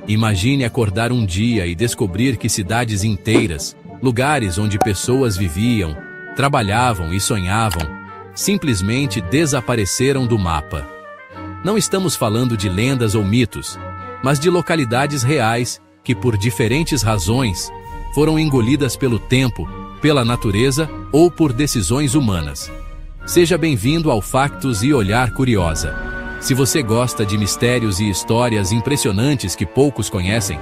Imagine acordar um dia e descobrir que cidades inteiras, lugares onde pessoas viviam, trabalhavam e sonhavam, simplesmente desapareceram do mapa. Não estamos falando de lendas ou mitos, mas de localidades reais que, por diferentes razões, foram engolidas pelo tempo, pela natureza ou por decisões humanas. Seja bem-vindo ao Factos e Olhar Curiosa. Se você gosta de mistérios e histórias impressionantes que poucos conhecem,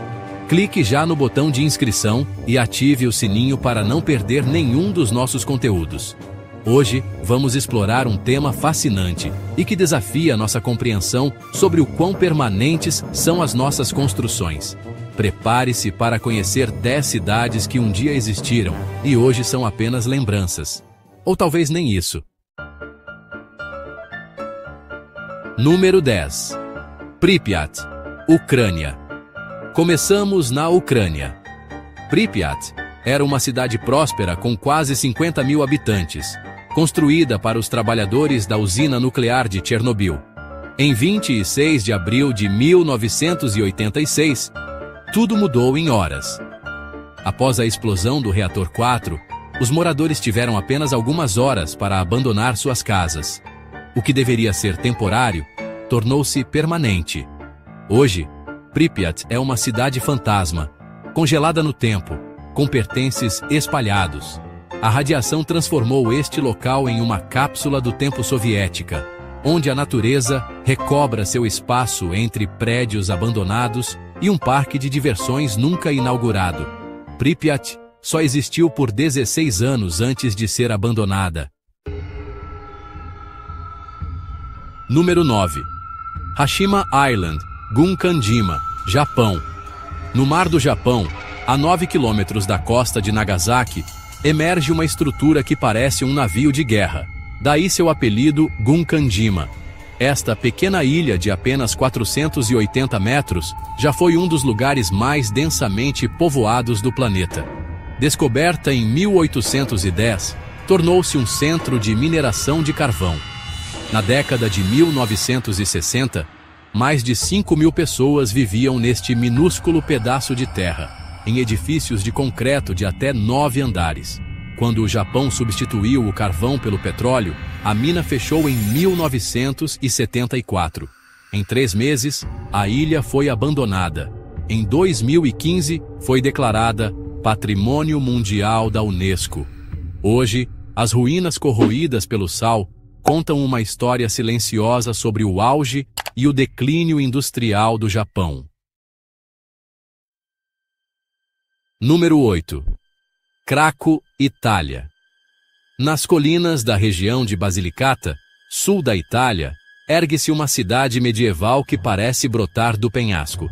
clique já no botão de inscrição e ative o sininho para não perder nenhum dos nossos conteúdos. Hoje, vamos explorar um tema fascinante e que desafia nossa compreensão sobre o quão permanentes são as nossas construções. Prepare-se para conhecer 10 cidades que um dia existiram e hoje são apenas lembranças. Ou talvez nem isso. Número 10. Pripyat, Ucrânia. Começamos na Ucrânia. Pripyat era uma cidade próspera com quase 50 mil habitantes, construída para os trabalhadores da usina nuclear de Chernobyl. Em 26 de abril de 1986, tudo mudou em horas. Após a explosão do reator 4, os moradores tiveram apenas algumas horas para abandonar suas casas. O que deveria ser temporário tornou-se permanente. Hoje, Pripyat é uma cidade fantasma, congelada no tempo, com pertences espalhados. A radiação transformou este local em uma cápsula do tempo soviética, onde a natureza recobra seu espaço entre prédios abandonados e um parque de diversões nunca inaugurado. Pripyat só existiu por 16 anos antes de ser abandonada. Número 9. Hashima Island, Gunkanjima, Japão. No mar do Japão, a 9 quilômetros da costa de Nagasaki, emerge uma estrutura que parece um navio de guerra. Daí seu apelido Gunkanjima. Esta pequena ilha de apenas 480 metros já foi um dos lugares mais densamente povoados do planeta. Descoberta em 1810, tornou-se um centro de mineração de carvão. Na década de 1960, mais de 5 mil pessoas viviam neste minúsculo pedaço de terra, em edifícios de concreto de até 9 andares. Quando o Japão substituiu o carvão pelo petróleo, a mina fechou em 1974. Em 3 meses, a ilha foi abandonada. Em 2015, foi declarada Patrimônio Mundial da Unesco. Hoje, as ruínas corroídas pelo sal contam uma história silenciosa sobre o auge e o declínio industrial do Japão. Número 8. Craco, Itália. Nas colinas da região de Basilicata, sul da Itália, ergue-se uma cidade medieval que parece brotar do penhasco.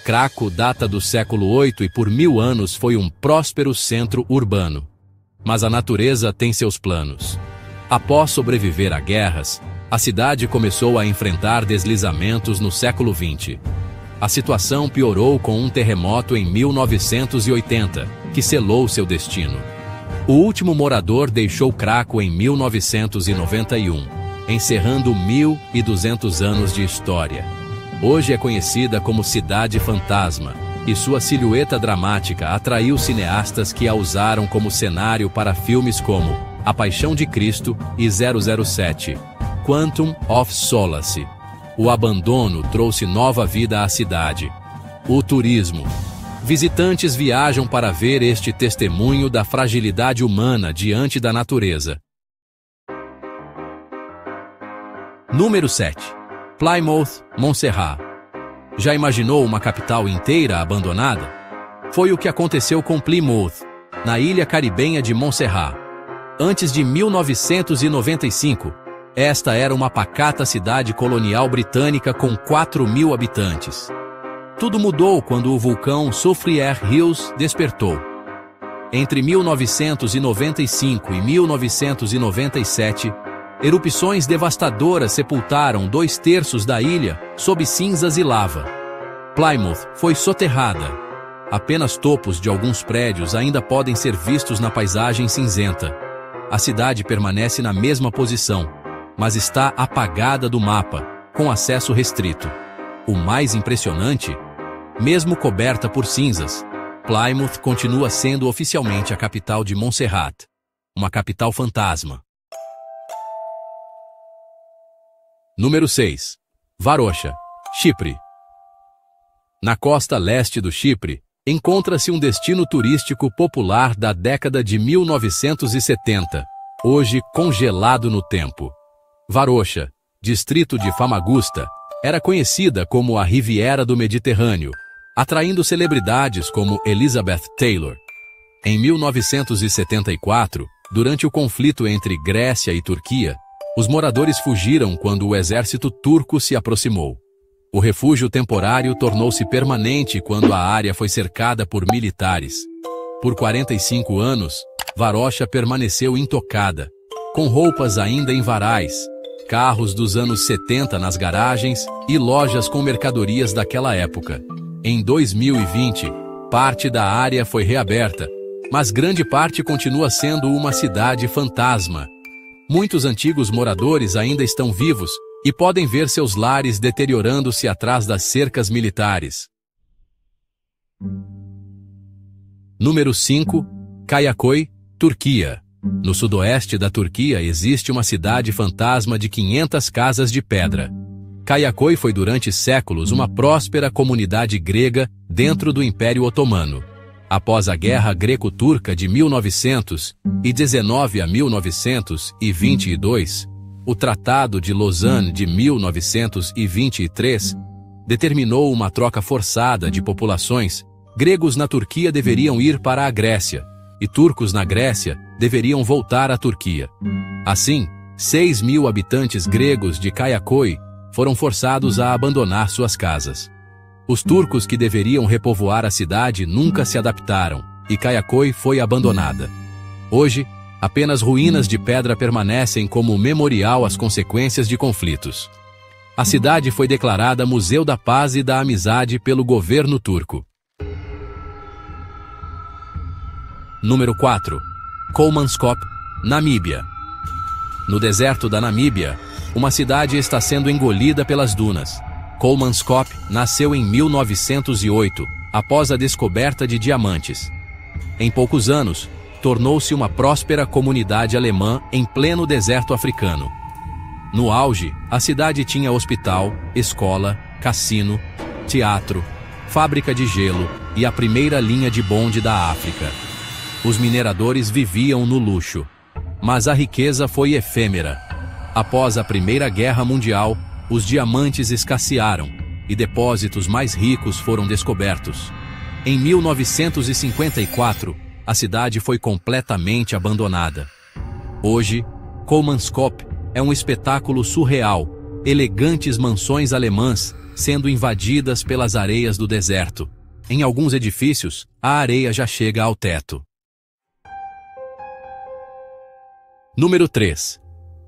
Craco data do século VIII e por 1000 anos foi um próspero centro urbano. Mas a natureza tem seus planos. Após sobreviver a guerras, a cidade começou a enfrentar deslizamentos no século XX. A situação piorou com um terremoto em 1980, que selou seu destino. O último morador deixou Craco em 1991, encerrando 1.200 anos de história. Hoje é conhecida como Cidade Fantasma, e sua silhueta dramática atraiu cineastas que a usaram como cenário para filmes como A Paixão de Cristo e 007, Quantum of Solace. O abandono trouxe nova vida à cidade. O turismo. Visitantes viajam para ver este testemunho da fragilidade humana diante da natureza. Número 7. Plymouth, Montserrat. Já imaginou uma capital inteira abandonada? Foi o que aconteceu com Plymouth, na ilha caribenha de Montserrat. Antes de 1995, esta era uma pacata cidade colonial britânica com 4.000 habitantes. Tudo mudou quando o vulcão Soufriere Hills despertou. Entre 1995 e 1997, erupções devastadoras sepultaram 2/3 da ilha sob cinzas e lava. Plymouth foi soterrada. Apenas topos de alguns prédios ainda podem ser vistos na paisagem cinzenta. A cidade permanece na mesma posição, mas está apagada do mapa, com acesso restrito. O mais impressionante? mesmo coberta por cinzas, Plymouth continua sendo oficialmente a capital de Montserrat, uma capital fantasma. Número 6. Varosha, Chipre. Na costa leste do Chipre, encontra-se um destino turístico popular da década de 1970, hoje congelado no tempo. Varosha, distrito de Famagusta, era conhecida como a Riviera do Mediterrâneo, atraindo celebridades como Elizabeth Taylor. Em 1974, durante o conflito entre Grécia e Turquia, os moradores fugiram quando o exército turco se aproximou. O refúgio temporário tornou-se permanente quando a área foi cercada por militares. Por 45 anos, Varosha permaneceu intocada, com roupas ainda em varais, carros dos anos 70 nas garagens e lojas com mercadorias daquela época. Em 2020, parte da área foi reaberta, mas grande parte continua sendo uma cidade fantasma. Muitos antigos moradores ainda estão vivos e podem ver seus lares deteriorando-se atrás das cercas militares. Número 5. Kayaköy, Turquia. No sudoeste da Turquia existe uma cidade fantasma de 500 casas de pedra. Kayaköy foi durante séculos uma próspera comunidade grega dentro do Império Otomano. Após a Guerra Greco-Turca de 1919 a 1922, o Tratado de Lausanne de 1923 determinou uma troca forçada de populações. Gregos na Turquia deveriam ir para a Grécia, e turcos na Grécia deveriam voltar à Turquia. Assim, 6.000 habitantes gregos de Kayaköy foram forçados a abandonar suas casas. Os turcos que deveriam repovoar a cidade nunca se adaptaram, e Kayaköy foi abandonada. Hoje, apenas ruínas de pedra permanecem como memorial às consequências de conflitos. A cidade foi declarada Museu da Paz e da Amizade pelo governo turco. Número 4. Kolmanskop, Namíbia. No deserto da Namíbia, uma cidade está sendo engolida pelas dunas. Kolmanskop nasceu em 1908, após a descoberta de diamantes. Em poucos anos, tornou-se uma próspera comunidade alemã em pleno deserto africano. No auge, a cidade tinha hospital, escola, cassino, teatro, fábrica de gelo e a primeira linha de bonde da África. Os mineradores viviam no luxo, mas a riqueza foi efêmera. Após a Primeira Guerra Mundial, os diamantes escassearam e depósitos mais ricos foram descobertos. Em 1954, a cidade foi completamente abandonada. Hoje, Kolmanskop é um espetáculo surreal, elegantes mansões alemãs sendo invadidas pelas areias do deserto. Em alguns edifícios, a areia já chega ao teto. Número 3.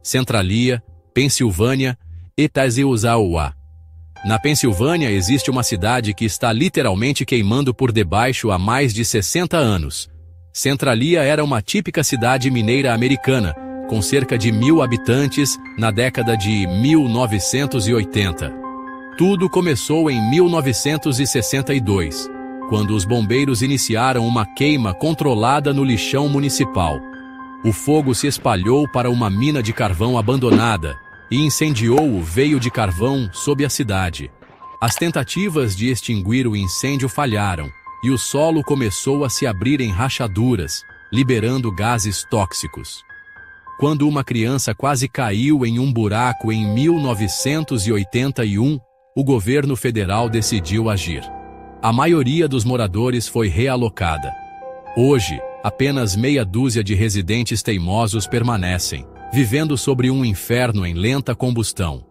Centralia, Pensilvânia e Tazewuzawa. Na Pensilvânia existe uma cidade que está literalmente queimando por debaixo há mais de 60 anos. Centralia era uma típica cidade mineira americana, com cerca de 1.000 habitantes na década de 1980. Tudo começou em 1962, quando os bombeiros iniciaram uma queima controlada no lixão municipal. O fogo se espalhou para uma mina de carvão abandonada e incendiou o veio de carvão sob a cidade. As tentativas de extinguir o incêndio falharam e o solo começou a se abrir em rachaduras, liberando gases tóxicos. Quando uma criança quase caiu em um buraco em 1981, o governo federal decidiu agir. A maioria dos moradores foi realocada. Hoje, apenas meia dúzia de residentes teimosos permanecem, vivendo sobre um inferno em lenta combustão.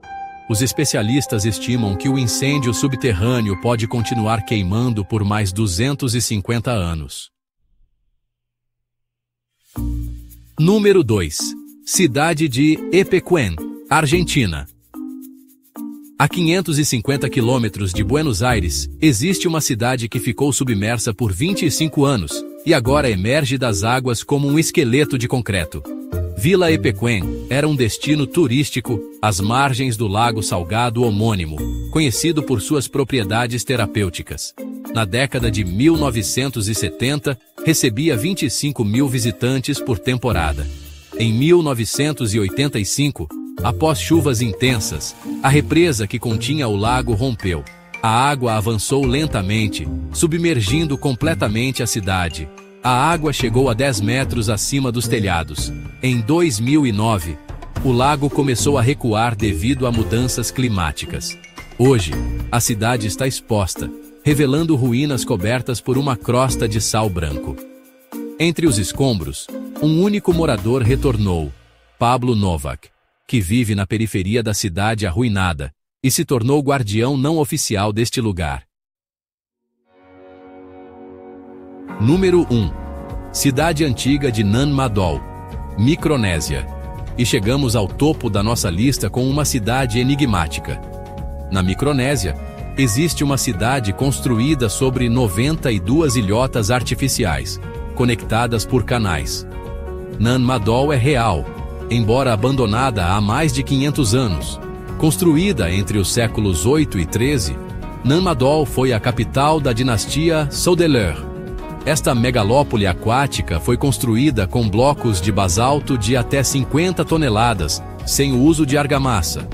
Os especialistas estimam que o incêndio subterrâneo pode continuar queimando por mais 250 anos. Número 2. Cidade de Epecuén, Argentina. A 550 quilômetros de Buenos Aires, existe uma cidade que ficou submersa por 25 anos e agora emerge das águas como um esqueleto de concreto. Vila Epecuén era um destino turístico às margens do Lago Salgado homônimo, conhecido por suas propriedades terapêuticas. Na década de 1970, recebia 25 mil visitantes por temporada. Em 1985, após chuvas intensas, a represa que continha o lago rompeu. A água avançou lentamente, submergindo completamente a cidade. A água chegou a 10 metros acima dos telhados. Em 2009, o lago começou a recuar devido a mudanças climáticas. Hoje, a cidade está exposta, revelando ruínas cobertas por uma crosta de sal branco. Entre os escombros, um único morador retornou, Pablo Novak, que vive na periferia da cidade arruinada e se tornou guardião não oficial deste lugar. Número 1. Cidade antiga de Nan Madol, Micronésia. E chegamos ao topo da nossa lista com uma cidade enigmática. Na Micronésia, existe uma cidade construída sobre 92 ilhotas artificiais, conectadas por canais. Nan Madol é real, embora abandonada há mais de 500 anos. Construída entre os séculos 8 e 13, Nan Madol foi a capital da dinastia Sodeleur. Esta megalópole aquática foi construída com blocos de basalto de até 50 toneladas, sem o uso de argamassa.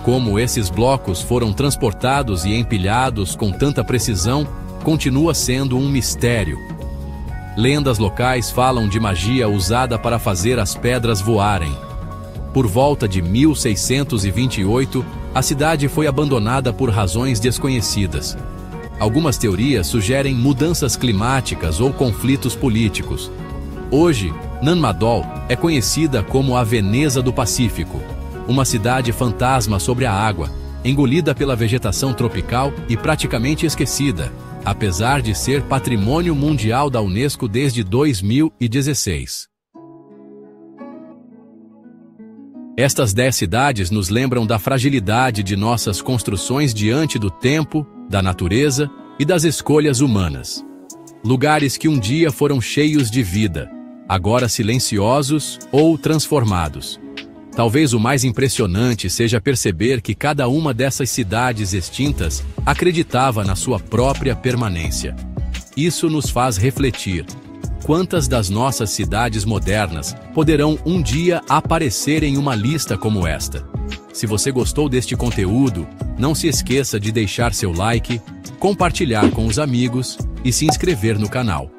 Como esses blocos foram transportados e empilhados com tanta precisão, continua sendo um mistério. Lendas locais falam de magia usada para fazer as pedras voarem. Por volta de 1628, a cidade foi abandonada por razões desconhecidas. Algumas teorias sugerem mudanças climáticas ou conflitos políticos. Hoje, Nan Madol é conhecida como a Veneza do Pacífico, uma cidade fantasma sobre a água, engolida pela vegetação tropical e praticamente esquecida, apesar de ser Patrimônio Mundial da Unesco desde 2016. Estas 10 cidades nos lembram da fragilidade de nossas construções diante do tempo, da natureza e das escolhas humanas. Lugares que um dia foram cheios de vida, agora silenciosos ou transformados. Talvez o mais impressionante seja perceber que cada uma dessas cidades extintas acreditava na sua própria permanência. Isso nos faz refletir. Quantas das nossas cidades modernas poderão um dia aparecer em uma lista como esta? Se você gostou deste conteúdo, não se esqueça de deixar seu like, compartilhar com os amigos e se inscrever no canal.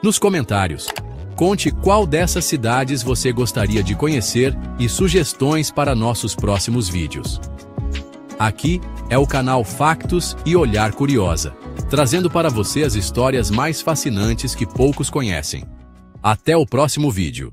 Nos comentários, conte qual dessas cidades você gostaria de conhecer e sugestões para nossos próximos vídeos. Aqui é o canal Factos e Olhar Curiosa, trazendo para você as histórias mais fascinantes que poucos conhecem. Até o próximo vídeo.